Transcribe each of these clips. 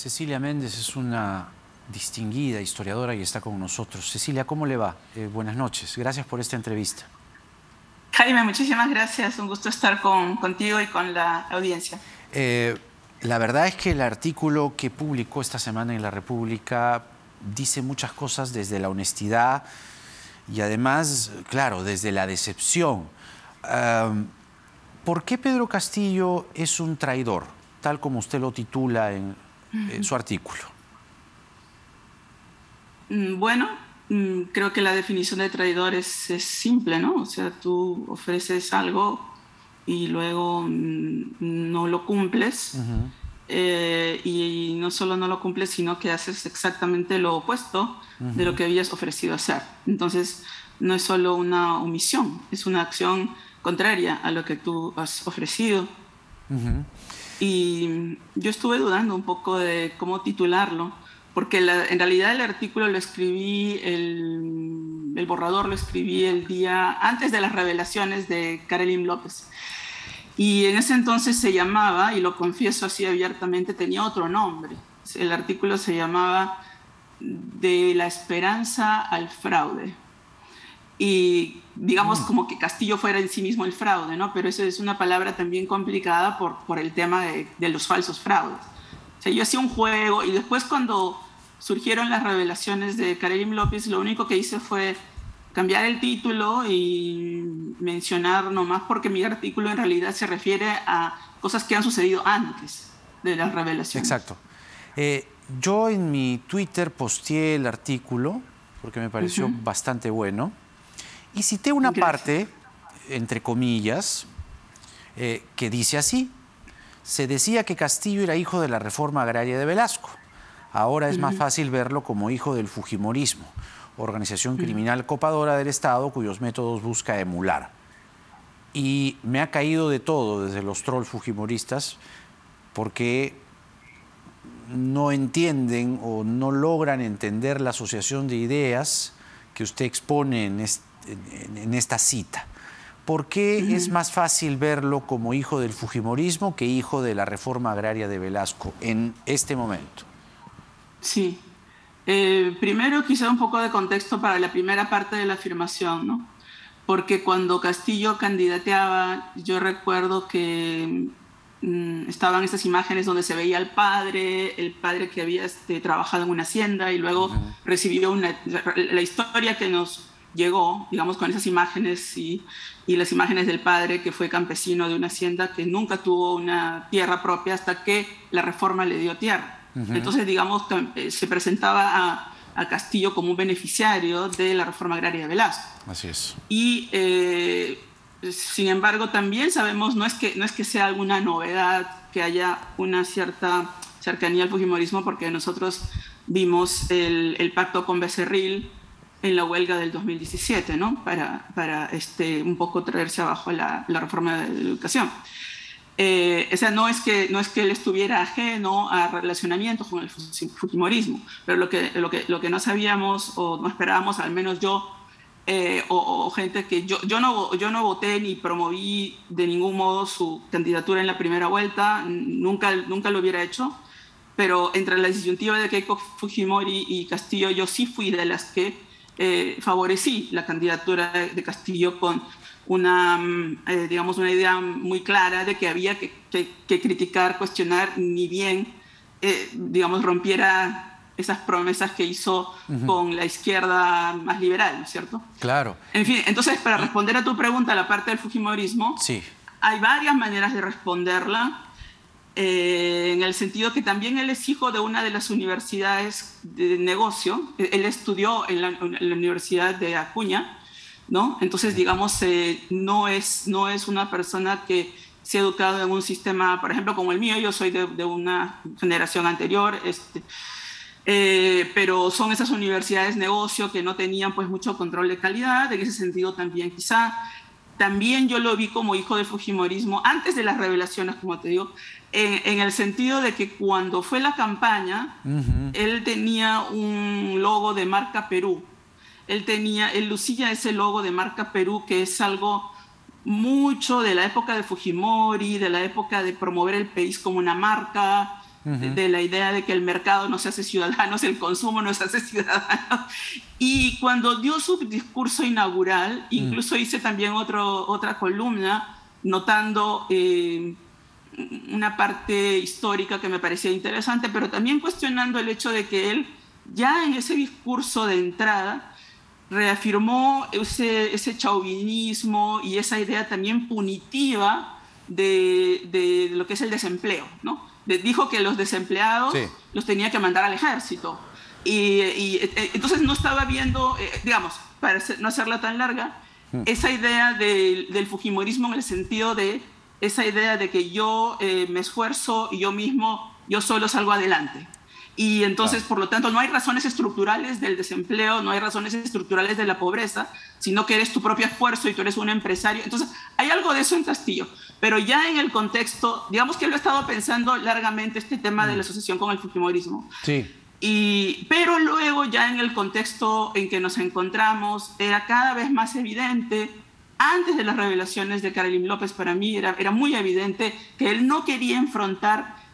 Cecilia Méndez es una distinguida historiadora y está con nosotros. Cecilia, ¿cómo le va? Buenas noches. Gracias por esta entrevista. Jaime, muchísimas gracias. Un gusto estar contigo y con la audiencia. La verdad es que el artículo que publicó esta semana en La República dice muchas cosas desde la honestidad y además, claro, desde la decepción. ¿Por qué Pedro Castillo es un traidor, tal como usted lo titula en su artículo? Bueno, creo que la definición de traidor es simple, ¿no? O sea, tú ofreces algo y luego no lo cumples. Y no solo no lo cumples, sino que haces exactamente lo opuesto de lo que habías ofrecido hacer. Entonces, no es solo una omisión, es una acción contraria a lo que tú has ofrecido. Y yo estuve dudando un poco de cómo titularlo, porque en realidad el artículo lo escribí, el borrador lo escribí el día antes de las revelaciones de Karelyn López. Y en ese entonces se llamaba, y lo confieso así abiertamente, tenía otro nombre. El artículo se llamaba De la esperanza al fraude. Y digamos como que Castillo fuera en sí mismo el fraude, ¿no? Pero eso es una palabra también complicada por el tema de los falsos fraudes. O sea, yo hacía un juego y después cuando surgieron las revelaciones de Karelyn López, lo único que hice fue cambiar el título y mencionar nomás, porque mi artículo en realidad se refiere a cosas que han sucedido antes de las revelaciones. Exacto. Yo en mi Twitter posteé el artículo porque me pareció bastante bueno y cité una parte, entre comillas, que dice así: se decía que Castillo era hijo de la reforma agraria de Velasco. Ahora es más fácil verlo como hijo del fujimorismo, organización criminal copadora del Estado cuyos métodos busca emular. Y me ha caído de todo desde los trolls fujimoristas porque no entienden o no logran entender la asociación de ideas que usted expone en esta cita. ¿Por qué es más fácil verlo como hijo del fujimorismo que hijo de la reforma agraria de Velasco en este momento? Sí. Primero, quizá un poco de contexto para la primera parte de la afirmación, ¿no? Porque cuando Castillo candidateaba, yo recuerdo que estaban estas imágenes donde se veía al el padre que había trabajado en una hacienda y luego recibió la historia que nos llegó, digamos, con esas imágenes y las imágenes del padre que fue campesino de una hacienda que nunca tuvo una tierra propia hasta que la reforma le dio tierra. Entonces, digamos, se presentaba a Castillo como un beneficiario de la reforma agraria de Velasco. Así es. Y, sin embargo, también sabemos, no es que sea alguna novedad que haya una cierta cercanía al fujimorismo, porque nosotros vimos el pacto con Becerril en la huelga del 2017, ¿no? Para un poco traerse abajo la reforma de la educación. O sea, no es que él estuviera ajeno a relacionamientos con el fujimorismo, pero lo que no sabíamos o no esperábamos, al menos yo, o gente que yo no voté ni promoví de ningún modo su candidatura en la primera vuelta, nunca lo hubiera hecho, pero entre la disyuntiva de Keiko Fujimori y Castillo, yo sí fui de las que favorecí la candidatura de Castillo con digamos, una idea muy clara de que había que criticar, cuestionar, ni bien, digamos, rompiera esas promesas que hizo con la izquierda más liberal, ¿no es cierto? Claro. En fin, entonces, para responder a tu pregunta, la parte del fujimorismo, sí, hay varias maneras de responderla, en el sentido que también él es hijo de una de las universidades de negocio. Él estudió en la Universidad de Acuña, ¿no? Entonces, digamos, no es una persona que se ha educado en un sistema, por ejemplo, como el mío. Yo soy de una generación anterior, pero son esas universidades negocio que no tenían pues mucho control de calidad. En ese sentido también quizá. También yo lo vi como hijo del fujimorismo antes de las revelaciones, como te digo, en el sentido de que cuando fue la campaña, él tenía un logo de marca Perú. Él lucía ese logo de marca Perú, que es algo mucho de la época de Fujimori, de la época de promover el país como una marca, de la idea de que el mercado nos hace ciudadanos, el consumo nos hace ciudadanos. Y cuando dio su discurso inaugural, incluso hice también otra columna notando una parte histórica que me parecía interesante, pero también cuestionando el hecho de que él ya en ese discurso de entrada reafirmó ese chauvinismo y esa idea también punitiva de lo que es el desempleo, ¿no? Dijo que los desempleados los tenía que mandar al ejército. Y entonces no estaba viendo, digamos, para no hacerla tan larga, esa idea del fujimorismo en el sentido de esa idea de que yo me esfuerzo y yo solo salgo adelante. Y entonces, por lo tanto, no hay razones estructurales del desempleo, no hay razones estructurales de la pobreza, sino que eres tu propio esfuerzo y tú eres un empresario. Entonces, hay algo de eso en Castillo. Pero ya en el contexto, digamos que lo he estado pensando largamente, este tema de la asociación con el fujimorismo. Sí. Pero luego, ya en el contexto en que nos encontramos, era cada vez más evidente, antes de las revelaciones de Carolyn López, para mí era muy evidente que él no quería enfrentar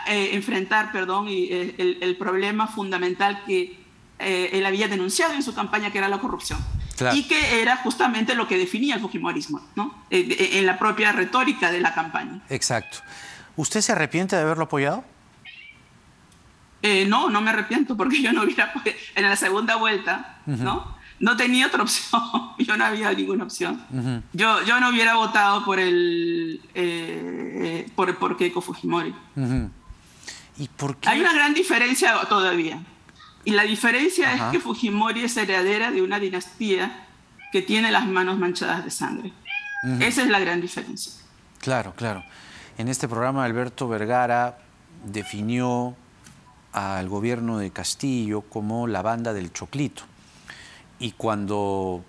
el problema fundamental que él había denunciado en su campaña, que era la corrupción. Claro. Y que era justamente lo que definía el fujimorismo, ¿no? En la propia retórica de la campaña. Exacto. ¿Usted se arrepiente de haberlo apoyado? No, no me arrepiento, porque yo no hubiera en la segunda vuelta, no tenía otra opción. Yo no había ninguna opción. Yo no hubiera votado por por Keiko Fujimori. ¿Y por qué? Hay una gran diferencia todavía. Y la diferencia es que Fujimori es heredera de una dinastía que tiene las manos manchadas de sangre. Esa es la gran diferencia. Claro, claro. En este programa Alberto Vergara definió al gobierno de Castillo como la banda del choclito. Y cuando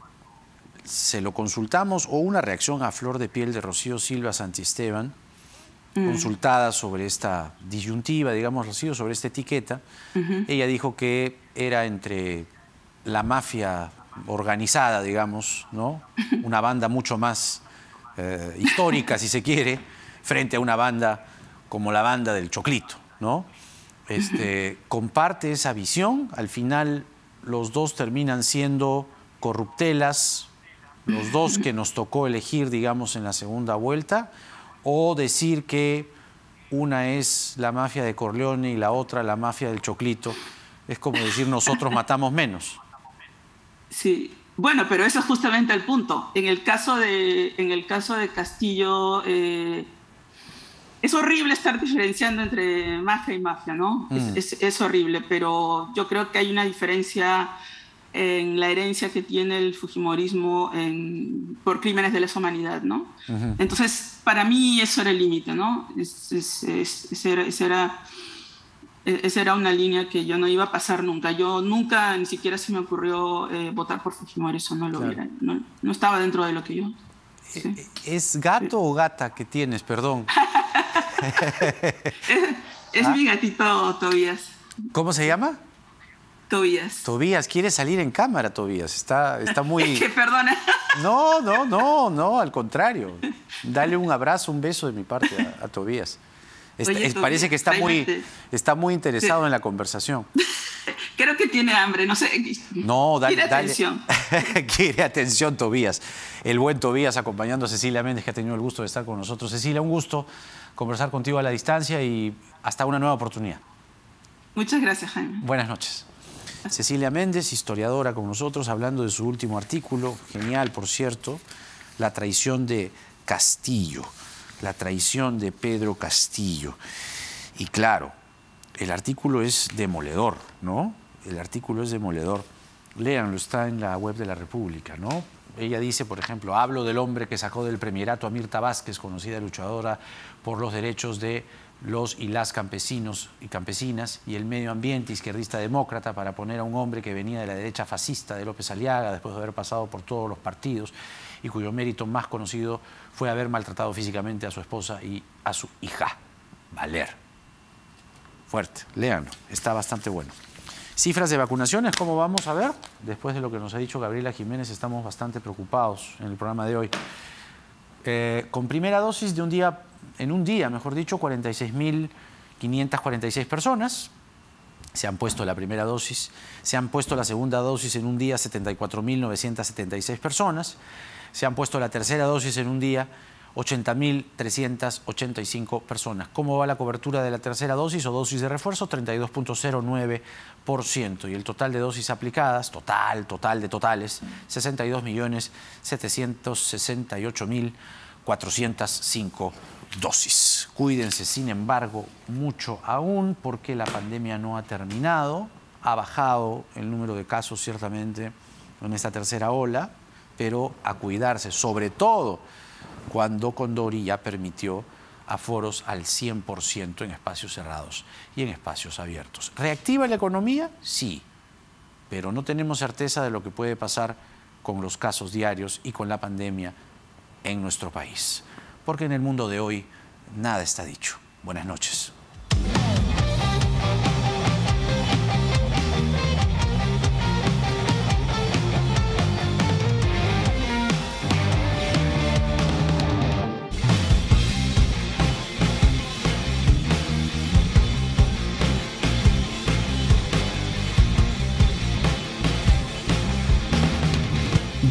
se lo consultamos, o una reacción a flor de piel de Rocío Silva Santisteban, consultada sobre esta disyuntiva, digamos, Rocío, sobre esta etiqueta, ella dijo que era entre la mafia organizada, digamos, ¿no? Una banda mucho más histórica, si se quiere, frente a una banda como la banda del choclito, ¿no? Comparte esa visión. Al final los dos terminan siendo corruptelas, los dos que nos tocó elegir, digamos, en la segunda vuelta, o decir que una es la mafia de Corleone y la otra la mafia del choclito, es como decir nosotros matamos menos. Sí, bueno, pero eso es justamente el punto. En el caso de Castillo, es horrible estar diferenciando entre mafia y mafia, ¿no? Es horrible, pero yo creo que hay una diferencia en la herencia que tiene el fujimorismo por crímenes de lesa humanidad, ¿no? Entonces, para mí eso era el límite, ¿no? Esa era una línea que yo no iba a pasar nunca. Yo nunca, ni siquiera se me ocurrió votar por Fujimori, eso no lo hubiera, no estaba dentro de lo que yo... Sí. ¿Es gato o gata que tienes? Perdón. Es mi gatito Tobías. ¿Cómo se llama? Tobías. Tobías, quiere salir en cámara, Tobías. Está muy... Que perdona. No, al contrario. Dale un abrazo, un beso de mi parte a Tobías. Oye, parece que está muy interesado en la conversación. Creo que tiene hambre, no sé. No, dale atención. Quiere atención, Tobías. El buen Tobías acompañando a Cecilia Méndez, que ha tenido el gusto de estar con nosotros. Cecilia, un gusto conversar contigo a la distancia y hasta una nueva oportunidad. Muchas gracias, Jaime. Buenas noches. Cecilia Méndez, historiadora con nosotros, hablando de su último artículo, genial, por cierto, La traición de Castillo, la traición de Pedro Castillo. Y claro, el artículo es demoledor, ¿no? El artículo es demoledor. Léanlo, está en la web de La República, ¿no? Ella dice, por ejemplo, hablo del hombre que sacó del premierato a Mirta Vázquez, conocida luchadora por los derechos de los y las campesinos y campesinas y el medio ambiente, izquierdista demócrata, para poner a un hombre que venía de la derecha fascista de López Aliaga, después de haber pasado por todos los partidos y cuyo mérito más conocido fue haber maltratado físicamente a su esposa y a su hija. Valer. Fuerte, léanlo, está bastante bueno. Cifras de vacunaciones, ¿cómo vamos a ver? Después de lo que nos ha dicho Gabriela Jiménez, estamos bastante preocupados en el programa de hoy. Con primera dosis de en un día, mejor dicho, 46.000 546 personas se han puesto la primera dosis, se han puesto la segunda dosis en un día 74.976 personas, se han puesto la tercera dosis en un día 80.385 personas. ¿Cómo va la cobertura de la tercera dosis o dosis de refuerzo? 32.09%. Y el total de dosis aplicadas, total de totales, 62.768.405 dosis. Cuídense, sin embargo, mucho aún, porque la pandemia no ha terminado. Ha bajado el número de casos, ciertamente, en esta tercera ola, pero a cuidarse, sobre todo cuando Condori ya permitió aforos al 100% en espacios cerrados y en espacios abiertos. ¿Reactiva la economía? Sí, pero no tenemos certeza de lo que puede pasar con los casos diarios y con la pandemia en nuestro país. Porque en el mundo de hoy nada está dicho. Buenas noches.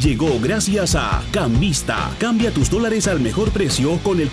Llegó gracias a Cambista. Cambia tus dólares al mejor precio con el